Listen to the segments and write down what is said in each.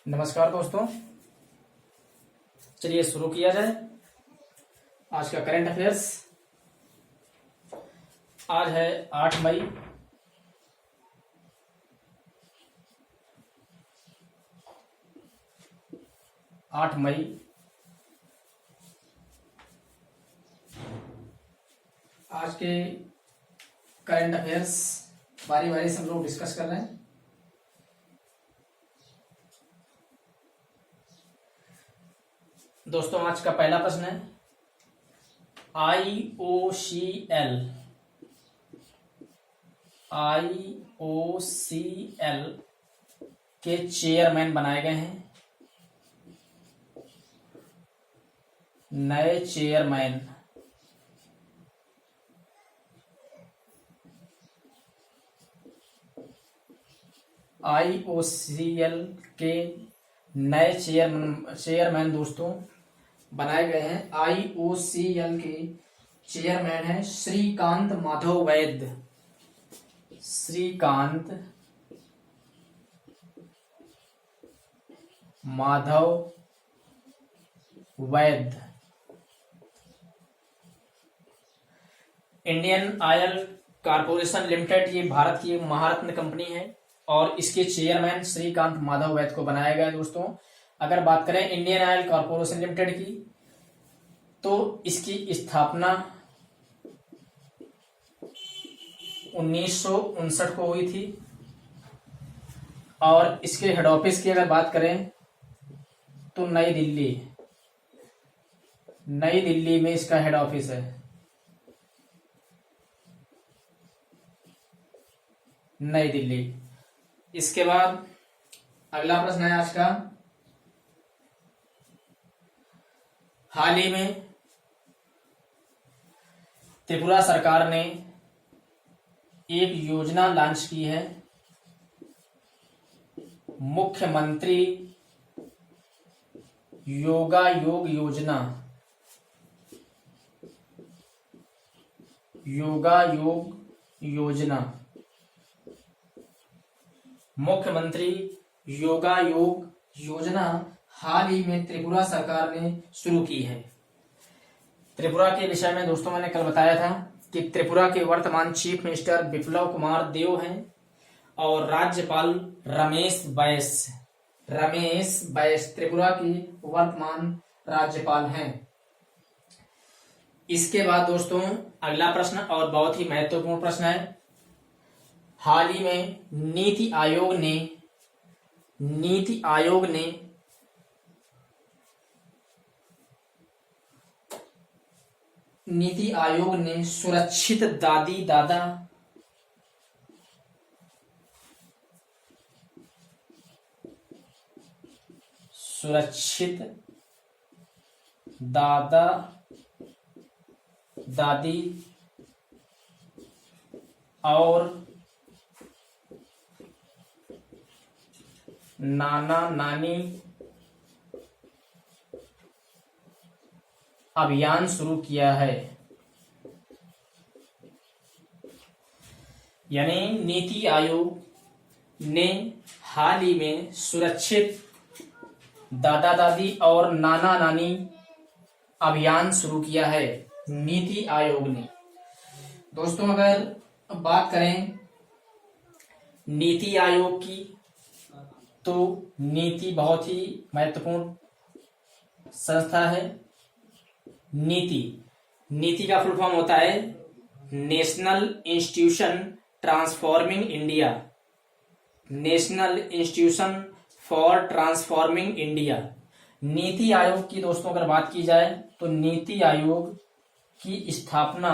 नमस्कार दोस्तों, चलिए शुरू किया जाए आज का करंट अफेयर्स। आज है 8 मई। आज के करंट अफेयर्स बारी बारी से हम लोग डिस्कस कर रहे हैं। दोस्तों, आज का पहला प्रश्न है आईओसीएल के चेयरमैन बनाए गए हैं। नए चेयरमैन आईओसीएल के नए चेयरमैन दोस्तों बनाए गए हैं। आईओसीएल के चेयरमैन हैं श्रीकांत माधव वैद्य। श्रीकांत माधव वैद्य। इंडियन ऑयल कारपोरेशन लिमिटेड ये भारत की एक महारत्न कंपनी है और इसके चेयरमैन श्रीकांत माधव वैद्य को बनाया गया है। दोस्तों, अगर बात करें इंडियन ऑयल कारपोरेशन लिमिटेड की, तो इसकी स्थापना 1959 को हुई थी और इसके हेड ऑफिस की अगर बात करें तो नई दिल्ली में इसका हेड ऑफिस है। नई दिल्ली। इसके बाद अगला प्रश्न है आज का। हाल ही में त्रिपुरा सरकार ने एक योजना लॉन्च की है, मुख्यमंत्री योगा योग योजना। मुख्यमंत्री योगा योग योजना हाल ही में त्रिपुरा सरकार ने शुरू की है। त्रिपुरा के विषय में दोस्तों मैंने कल बताया था कि त्रिपुरा के वर्तमान चीफ मिनिस्टर बिप्लब कुमार देव हैं और राज्यपाल रमेश बैस त्रिपुरा के वर्तमान राज्यपाल हैं। इसके बाद दोस्तों अगला प्रश्न और बहुत ही महत्वपूर्ण प्रश्न है। हाल ही में नीति आयोग ने सुरक्षित दादी दादी और नाना नानी अभियान शुरू किया है। यानी नीति आयोग ने हाल ही में सुरक्षित दादा दादी और नाना नानी अभियान शुरू किया है नीति आयोग ने। दोस्तों, अगर बात करें नीति आयोग की, तो नीति बहुत ही महत्वपूर्ण संस्था है। नीति का फुल फॉर्म होता है national institution transforming India. National institution for transforming India. NITI Aayog की दोस्तों अगर बात की जाए तो नीति आयोग की स्थापना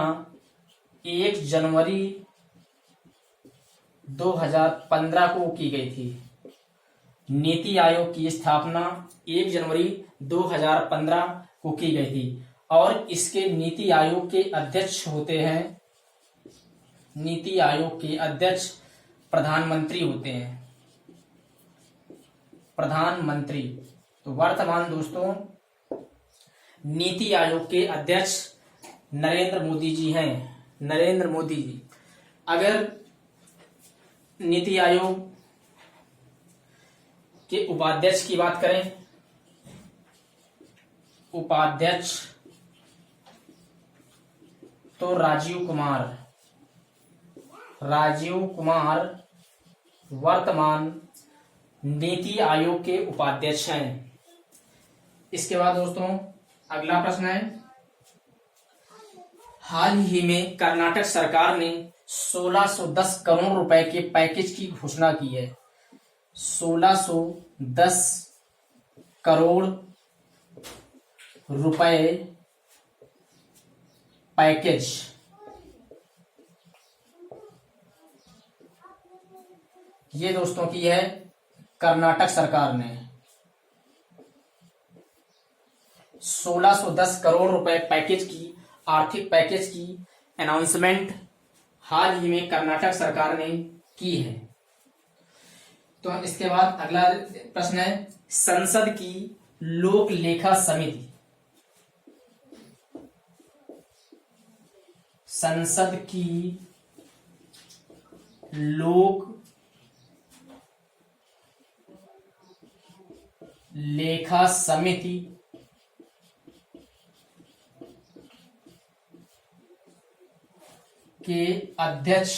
1 जनवरी 2015 को की गई थी। नीति आयोग की स्थापना 1 जनवरी 2015 को की गई थी और इसके नीति आयोग के अध्यक्ष होते हैं, नीति आयोग के अध्यक्ष प्रधानमंत्री होते हैं। प्रधानमंत्री। तो वर्तमान दोस्तों नीति आयोग के अध्यक्ष नरेंद्र मोदी जी हैं। नरेंद्र मोदी जी। अगर नीति आयोग के उपाध्यक्ष की बात करें, उपाध्यक्ष तो राजीव कुमार वर्तमान नीति आयोग के उपाध्यक्ष हैं। इसके बाद दोस्तों अगला प्रश्न है, हाल ही में कर्नाटक सरकार ने 1610 करोड़ रुपए के पैकेज की घोषणा की है। 1610 करोड़ रुपए पैकेज, ये दोस्तों की है कर्नाटक सरकार ने 1610 करोड़ रुपए पैकेज की, आर्थिक पैकेज की अनाउंसमेंट हाल ही में कर्नाटक सरकार ने की है। तो इसके बाद अगला प्रश्न है, संसद की लोक लेखा समिति, संसद की लोक लेखा समिति के अध्यक्ष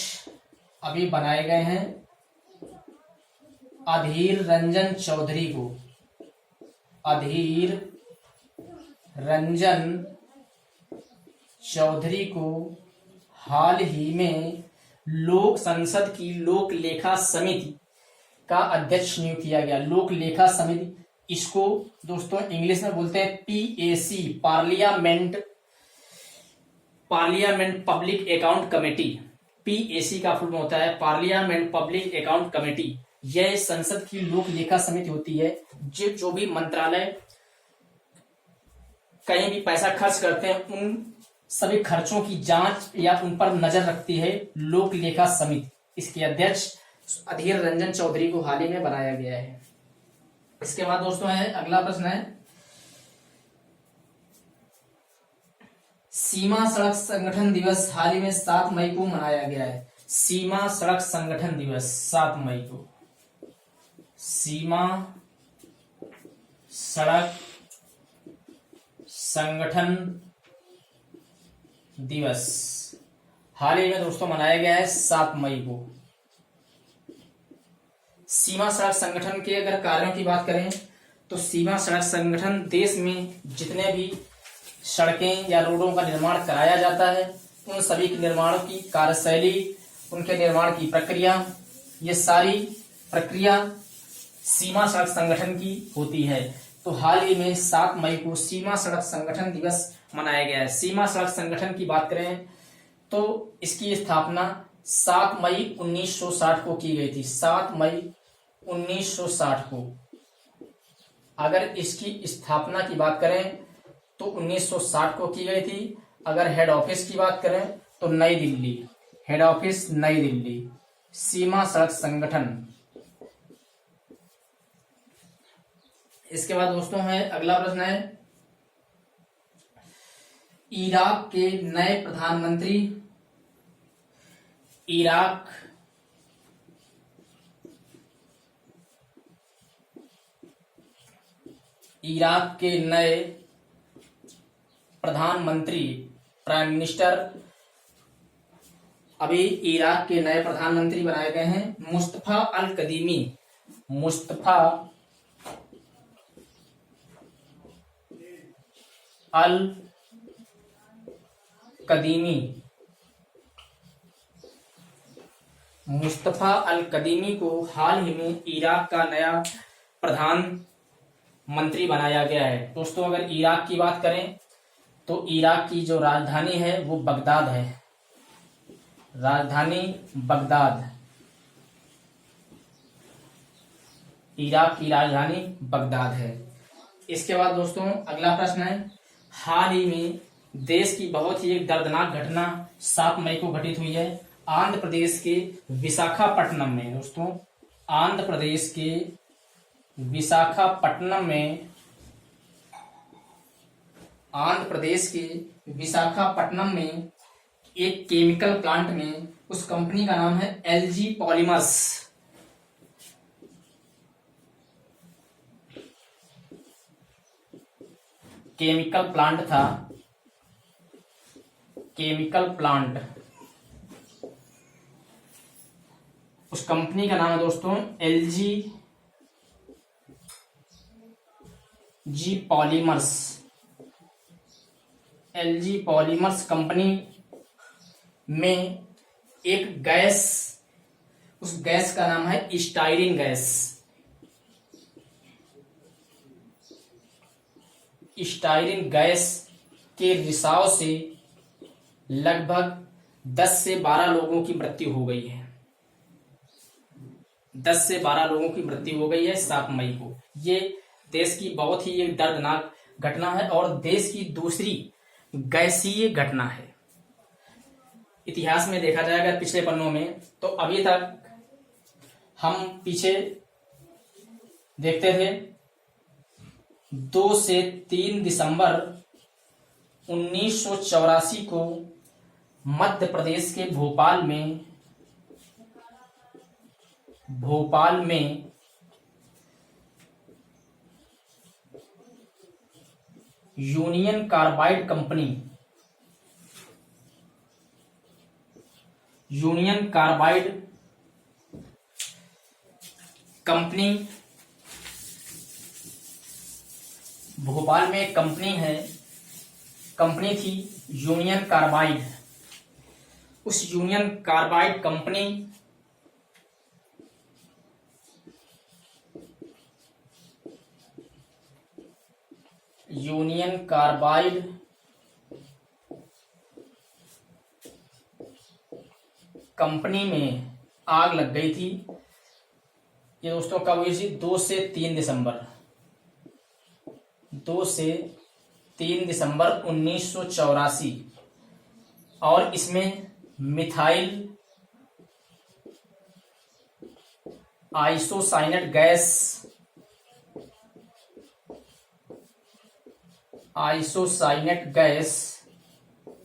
अभी बनाए गए हैं अधीर रंजन चौधरी को। अधीर रंजन चौधरी को हाल ही में लोक संसद की लोक लेखा समिति का अध्यक्ष नियुक्त किया गया। लोक लेखा समिति, इसको दोस्तों इंग्लिश में बोलते हैं PAC, parliament public account committee. PAC का फुल होता है पार्लियामेंट पब्लिक अकाउंट कमेटी। यह संसद की लोक लेखा समिति होती है जो भी मंत्रालय कहीं भी पैसा खर्च करते हैं उन सभी खर्चों की जांच या उन पर नजर रखती है लोक लेखा समिति। इसके अध्यक्ष अधीर रंजन चौधरी को हाल ही में बनाया गया है। इसके बाद दोस्तों है अगला प्रश्न है, सीमा सड़क संगठन दिवस हाल ही में 7 मई को मनाया गया है। सीमा सड़क संगठन दिवस 7 मई को, सीमा सड़क संगठन दिवस हाल ही में दोस्तों मनाया गया है 7 मई को। सीमा सड़क संगठन के अगर कार्यों की बात करें तो सीमा सड़क संगठन देश में जितने भी सड़कें या रोडों का निर्माण कराया जाता है उन सभी के निर्माण की कार्यशैली, उनके निर्माण की प्रक्रिया, ये सारी प्रक्रिया सीमा सड़क संगठन की होती है। तो हाल ही में 7 मई को सीमा सड़क संगठन दिवस मनाया गया है। सीमा सड़क संगठन की बात करें तो इसकी स्थापना 7 मई 1960 को की गई थी। 7 मई 1960 को। अगर इसकी स्थापना की बात करें तो 1960 को की गई थी। अगर हेड ऑफिस की बात करें तो नई दिल्ली, हेड ऑफिस नई दिल्ली। सीमा सड़क संगठन। इसके बाद दोस्तों है अगला प्रश्न है, इराक के नए प्रधानमंत्री, इराक के नए प्रधानमंत्री, प्राइम मिनिस्टर, अभी इराक के नए प्रधानमंत्री बनाए गए हैं मुस्तफा अल कदीमी। मुस्तफा अल कदीमी, मुस्तफा अल कदीमी को हाल ही में इराक का नया प्रधानमंत्री बनाया गया है। दोस्तों अगर इराक की बात करें तो इराक की जो राजधानी है वो बगदाद है। राजधानी बगदाद, इराक की राजधानी बगदाद है। इसके बाद दोस्तों अगला प्रश्न है, हाल ही में देश की बहुत ही एक दर्दनाक घटना 7 मई को घटित हुई है आंध्र प्रदेश के विशाखापट्टनम में। दोस्तों आंध्र प्रदेश के विशाखापट्टनम में, आंध्र प्रदेश के विशाखापट्टनम में एक केमिकल प्लांट में, उस कंपनी का नाम है एलजी पॉलीमर्स। केमिकल प्लांट था, केमिकल प्लांट। उस कंपनी का नाम है दोस्तों LG polymers. LG polymers company में एक गैस, उस गैस का नाम है स्टाइरिन गैस। स्टाइरिन गैस के रिसाव से लगभग 10 से 12 लोगों की मृत्यु हो गई है। 10 से 12 लोगों की मृत्यु हो गई है 7 मई को। ये देश की बहुत ही एक दर्दनाक घटना है और देश की दूसरी गैसीय घटना है। इतिहास में देखा जाएगा पिछले पन्नों में, तो अभी तक हम पीछे देखते थे 2 से 3 दिसंबर 1984 को मध्य प्रदेश के भोपाल में यूनियन कार्बाइड कंपनी भोपाल में एक कंपनी थी यूनियन कार्बाइड। उस यूनियन कार्बाइड कंपनी में आग लग गई थी। ये दोस्तों कब हुई थी? 2 से 3 दिसंबर 1984। और इसमें मिथाइल आइसोसाइनेट गैस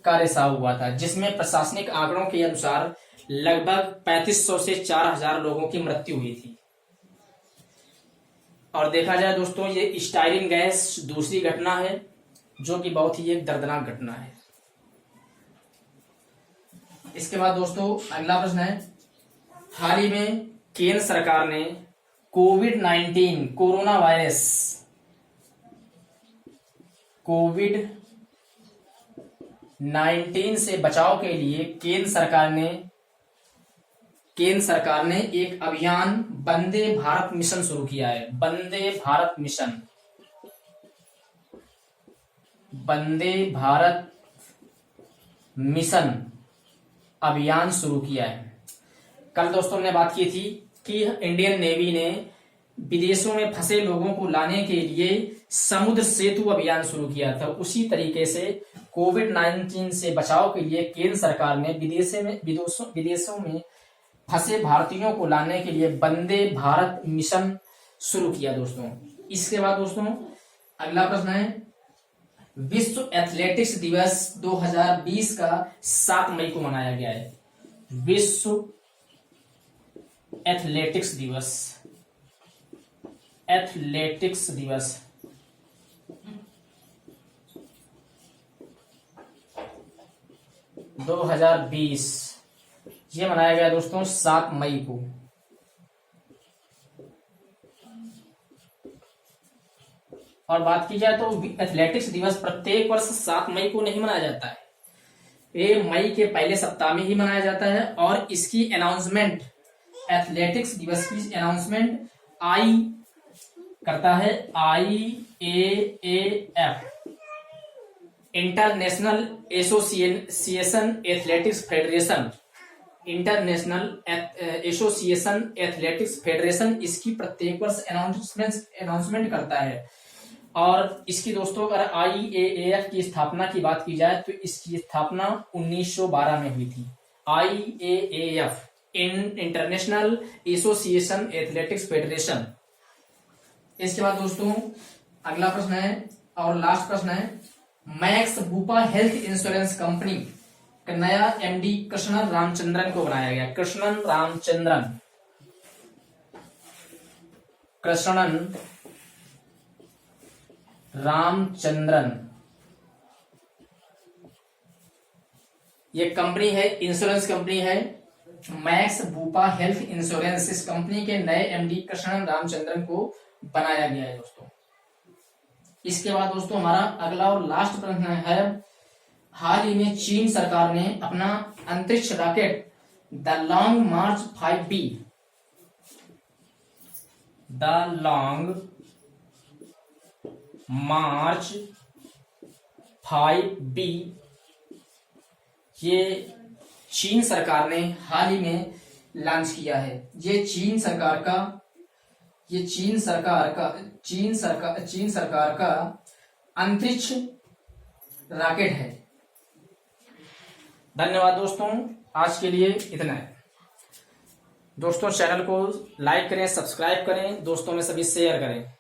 का रिसाव हुआ था, जिसमें प्रशासनिक आंकड़ों के अनुसार लगभग 3500 से 4000 लोगों की मृत्यु हुई थी। और देखा जाए दोस्तों, ये स्टाइरिन गैस दूसरी घटना है जो कि बहुत ही एक दर्दनाक घटना है। इसके बाद दोस्तों अगला प्रश्न है, हाल ही में केंद्र सरकार ने कोविड-19 से बचाव के लिए केंद्र सरकार ने एक अभियान वंदे भारत मिशन शुरू किया है। वंदे भारत मिशन अभियान शुरू किया है। कल दोस्तों हमने बात की थी कि इंडियन नेवी ने विदेशों में फंसे लोगों को लाने के लिए समुद्र सेतु अभियान शुरू किया था। उसी तरीके से कोविड-19 से बचाव के लिए केंद्र सरकार ने विदेशों में फंसे भारतीयों को लाने के लिए वंदे भारत मिशन शुरू किया दोस्तों। इसके बाद दोस्तों अगला प्रश्न है, विश्व एथलेटिक्स दिवस 2020 का 7 मई को मनाया गया है। विश्व एथलेटिक्स दिवस 2020 ये मनाया गया दोस्तों 7 मई को। और बात की जाए तो एथलेटिक्स दिवस प्रत्येक वर्ष 7 मई को नहीं मनाया जाता है, ये मई के पहले सप्ताह में ही मनाया जाता है। और इसकी अनाउंसमेंट, एथलेटिक्स दिवस की अनाउंसमेंट करता है IAAF, international association athletics federation इसकी प्रत्येक वर्ष अनाउंसमेंट करता है। और इसकी दोस्तों अगर IAAF की स्थापना की बात की जाए तो इसकी स्थापना 1912 में हुई थी। IAAF international association athletics federation. इसके बाद दोस्तों अगला प्रश्न है और लास्ट प्रश्न है, max Bupa health insurance company का नया MD कृष्णन रामचंद्रन को बनाया गया। कृष्णन रामचंद्रन। ये कंपनी है, इंश्योरेंस कंपनी है मैक्स बूपा हेल्थ इंश्योरेंस। इस कंपनी के नए एमडी कृष्णन रामचंद्रन को बनाया गया है दोस्तों। इसके बाद दोस्तों हमारा अगला और लास्ट प्रश्न है, हाल ही में चीन सरकार ने अपना अंतरिक्ष rocket the long March 5B, the long March 5B, ये चीन सरकार ने हाल ही में लॉन्च किया है। ये चीन सरकार का अंतरिक्ष रॉकेट है। धन्यवाद दोस्तों, आज के लिए इतना है। दोस्तों चैनल को लाइक करें, सब्सक्राइब करें, दोस्तों में सभी शेयर करें।